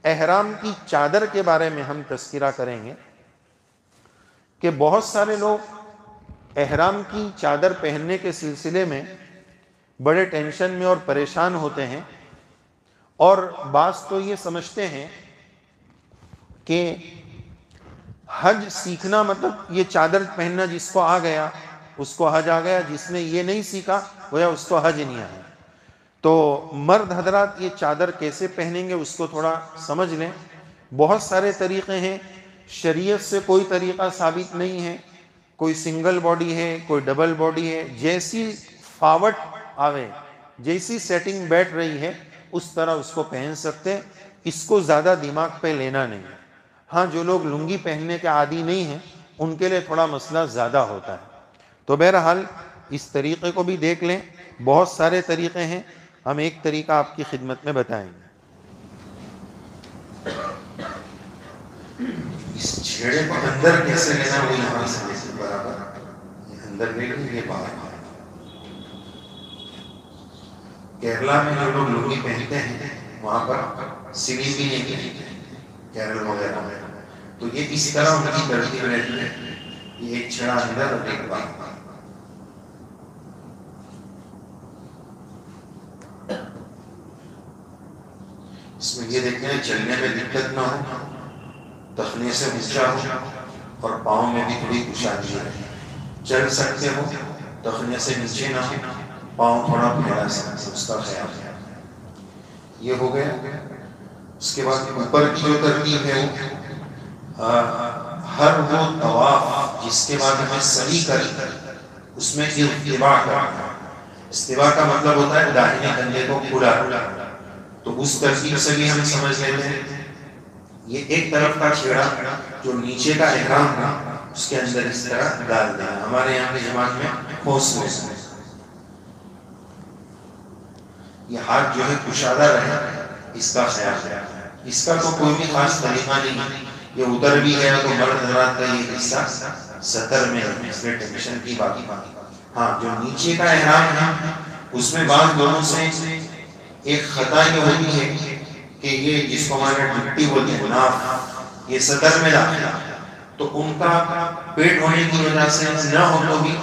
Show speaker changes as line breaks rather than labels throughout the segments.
احرام کی چادر کے بارے میں ہم تذکرہ کریں گے کہ بہت سارے لوگ احرام کی چادر پہننے کے سلسلے میں بڑے ٹینشن میں اور پریشان ہوتے ہیں، اور بعض تو یہ سمجھتے ہیں کہ حج سیکھنا مطلب یہ چادر پہننا، جس کو آ گیا اس کو حج آ گیا، جس نے یہ نہیں سیکھا گویا اس کو حج نہیں آیا۔ تو مرد حضرات یہ چادر کیسے پہنیں گے اس کو تھوڑا سمجھ لیں۔ بہت سارے طریقے ہیں، شریعت سے کوئی طریقہ ثابت نہیں ہے، کوئی سنگل باڈی ہے، کوئی ڈبل باڈی ہے، جیسی فاوٹ آوے، جیسی سیٹنگ بیٹھ رہی ہے اس طرح اس کو پہن سکتے، اس کو زیادہ دماغ پہ لینا نہیں۔ ہاں، جو لوگ لنگی پہننے کے عادی نہیں ہیں ان کے لیے تھوڑا مسئلہ زیادہ ہوتا ہے۔ تو بہرحال اس طریقے کو بھی دیکھ لیں، بہت سارے طریقے ہیں، ہم ایک طریقہ آپ کی خدمت میں بتائیں گے۔
اس چھیڑے کو اندر کیسے لینا وہ یہاں سے برابر یہ اندر لے لیں، یہ باہر۔ کیرلا میں جو لوگ لنگی پہنتے ہیں وہاں پر سیڑھی بھی نہیں پہنتے کیرل وغیرہ میں، تو یہ اس طرح ان کی ترتیب رہتی ہے، یہ ایک چھڑا اندر اور ایک باہر۔ اس میں یہ دیکھتے ہیں چلنے میں دقت نہ ہو، تخنے سے اونچا ہو اور پاؤں میں بھی تھوڑی کشادگی رہے، چل سکتے ہو، تخنے سے نیچے نہ ہو، پاؤں تھوڑا پھیلا سکتے، اس کا خیال ہے۔ یہ ہو گیا۔ اس کے بعد اوپر کی جو ترتیب ہے وہ ہر وہ طواف جس کے بعد ہمیں سعی کری اس میں ارتباع کرنا۔ استوا کا مطلب ہوتا ہے داہنے کندھے کو کھلا، تو اس ترتیب سے بھی ہم سمجھ لیتے ہیں یہ ایک طرف کا چھیڑا جو نیچے کا احرام تھا اس کے اندر اس طرح ڈال دینا، ہمارے یہاں کی زبان میں خوص میں۔ یہ ہاتھ جو ہے کشادہ رہے، اس کا خیال ہے۔ اس کا تو کوئی بھی خاص طریقہ نہیں، یہ ادھر بھی گیا تو مرد حضرات کا یہ حصہ سطر میں ہے، اس میں ٹینشن کی بات۔ ہاں، جو نیچے کا احرام ہے اس میں بعض لوگوں سے ایک خطا یہ ہوتی ہے کہ یہ جس کو ہمارے ڈپٹی بولتے ہیں ناف، یہ سطر میں داخل، تو ان کا پیٹ ہونے کی وجہ سے نہ ہو تو بھی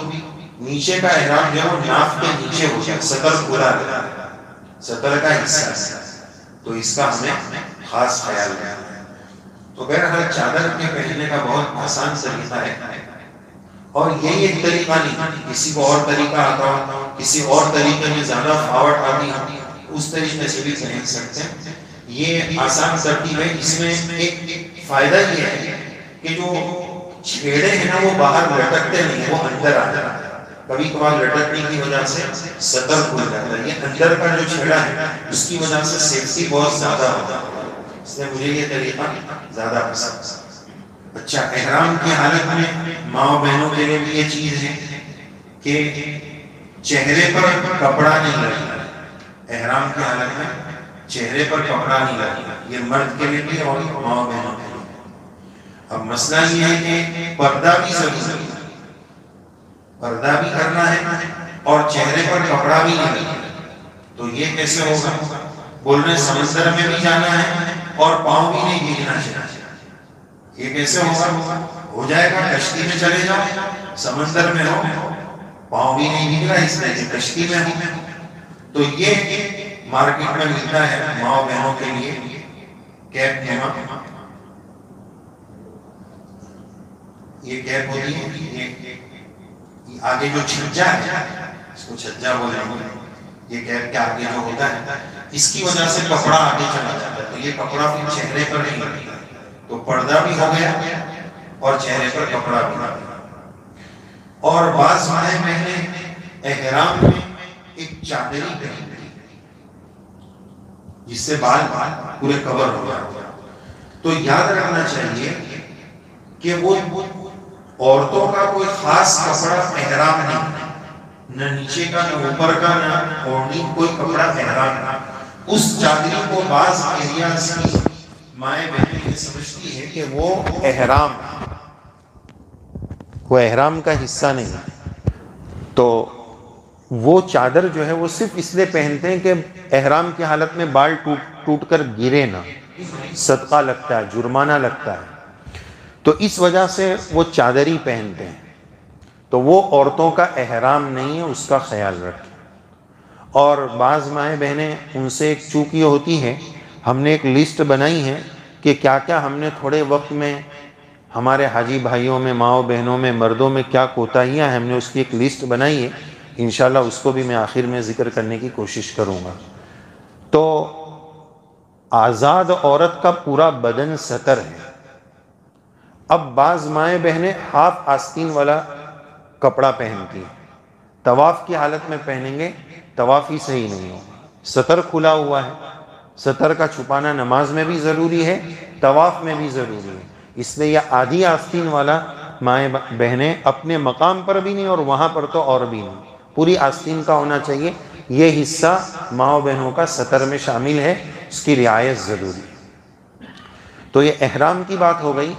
نیچے کا احرام جو ہے ناف کے نیچے ہو جائے، سطر کھلا رہتا ہے، سطر کا حصہ ہے، تو اس کا ہمیں خاص خیال رکھنا ہے۔ تو بہرحال چادر کے پہننے کا بہت آسان طریقہ ہے، اور یہی ایک طریقہ نہیں، کسی کو اور طریقہ آتا ہو، کسی اور طریقے میں زیادہ فاوٹ آتی ہو، اس طریقے سے بھی پہن سکتے ہیں۔ یہ آسان ترتیب ہے۔ اس میں ایک فائدہ یہ ہے کہ جو چھیڑے ہیں نا وہ باہر لٹکتے نہیں، وہ اندر آ جاتے ہیں۔ کبھی کبھار لٹکنے کی وجہ سے سطر کھل جاتا ہے، یہ اندر کا جو چھیڑا ہے اس کی وجہ سے سیفٹی بہت زیادہ ہوتا ہے، اس لیے مجھے یہ طریقہ زیادہ پسند ہے۔ اچھا، احرام کی حالت میں ماں بہنوں کے لیے بھی یہ چیز ہے کہ چہرے پر کپڑا نہیں لگنا، احرام کی حالت میں چہرے پر کپڑا نہیں لگنا، یہ مرد کے لیے بھی اور ماں بہنوں کے لیے۔ اب مسئلہ یہ ہے کہ پردہ بھی ضروری ہے، پردہ بھی کرنا ہے اور چہرے پر کپڑا بھی نہیں لگنا، تو یہ کیسے ہوگا؟ بول رہے سمندر میں بھی جانا ہے اور پاؤں بھی نہیں بھیگنا چاہیے، یہ کیسے ہوگا؟ ہو جائے گا، کشتی میں چلے جاؤ، سمندر میں ہو، پاؤں بھی نہیں بھیگ رہا، اس میں کہ کشتی میں ہو، تو یہ مارکیٹ میں ملتا ہے ماں بہنوں کے لیے کیپ نما، یہ کیپ ہوتی ہے، یہ آگے جو چھجا ہے اس کو چھجا بولیں گے، یہ کیپ کے آگے جو ہوتا ہے اس کی وجہ سے کپڑا آگے چلا جاتا ہے، تو یہ کپڑا پھر چہرے پر نہیں لگتا، تو پردہ بھی ہو گیا اور چہرے پر کپڑا بھی ہو گیا۔ اور بعض مائیں بہنیں احرام میں ایک چادری پہنتی جس سے بال پورے کور ہو جاتے، تو یاد رکھنا چاہیے کہ وہ عورتوں کا کوئی خاص کپڑا احرام نہیں، نہ نیچے کا، نہ اوپر کا، نہ اوڑھنی، کوئی کپڑا احرام نہیں۔ اس چادری کو بعض ایریاز کی مائیں بہنیں یہ سمجھتی ہے کہ وہ
احرام کا حصہ نہیں، تو وہ چادر جو ہے وہ صرف اس لیے پہنتے ہیں کہ احرام کی حالت میں بال ٹوٹ کر گرے نہ، صدقہ لگتا ہے، جرمانہ لگتا ہے، تو اس وجہ سے وہ چادر ہی پہنتے ہیں، تو وہ عورتوں کا احرام نہیں ہے، اس کا خیال رکھیں۔ اور بعض مائیں بہنیں ان سے ایک چوک یہ ہوتی ہے، ہم نے ایک لسٹ بنائی ہے کہ کیا کیا ہم نے تھوڑے وقت میں ہمارے حاجی بھائیوں میں، ماؤں بہنوں میں، مردوں میں کیا کوتاہیاں ہیں، ہم نے اس کی ایک لسٹ بنائی ہے، انشاءاللہ اس کو بھی میں آخر میں ذکر کرنے کی کوشش کروں گا۔ تو آزاد عورت کا پورا بدن ستر ہے۔ اب بعض مائیں بہنیں ہاف آستین والا کپڑا پہنتی ہیں، طواف کی حالت میں پہنیں گے، طواف ہی صحیح نہیں ہوگا، ستر کھلا ہوا ہے، ستر کا چھپانا نماز میں بھی ضروری ہے، طواف میں بھی ضروری ہے، اس لیے یہ آدھی آستین والا مائیں بہنیں اپنے مقام پر بھی نہیں اور وہاں پر تو اور بھی نہیں، پوری آستین کا ہونا چاہیے، یہ حصہ ماؤں بہنوں کا ستر میں شامل ہے، اس کی رعایت ضروری ہے۔ تو یہ احرام کی بات ہو گئی۔